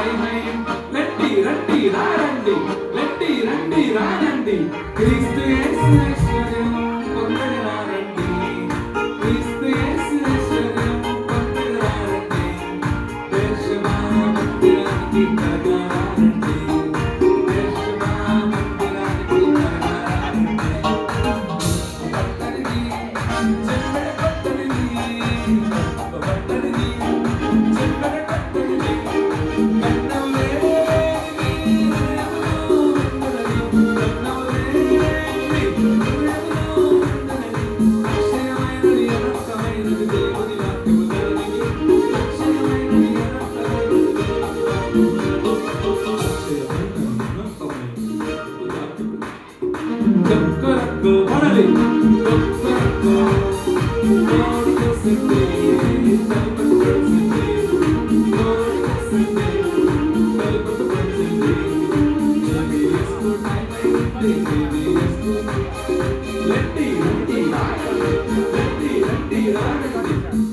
లెట్టి రండి రారండి లెట్టి రండి రారండి క్రీస్తు యేసు ఐశ్వర్యం పొందని రారండి క్రీస్తు యేసు ఐశ్వర్యం పొందని రారండి దేశమా మందిరానికి త్వరగా రారండి దేశమా మందిరానికి త్వరగా రారండి పట్టణిది చెంబడ పట్టణిది పట్టణిది చెంబడ పట్టణిది Let me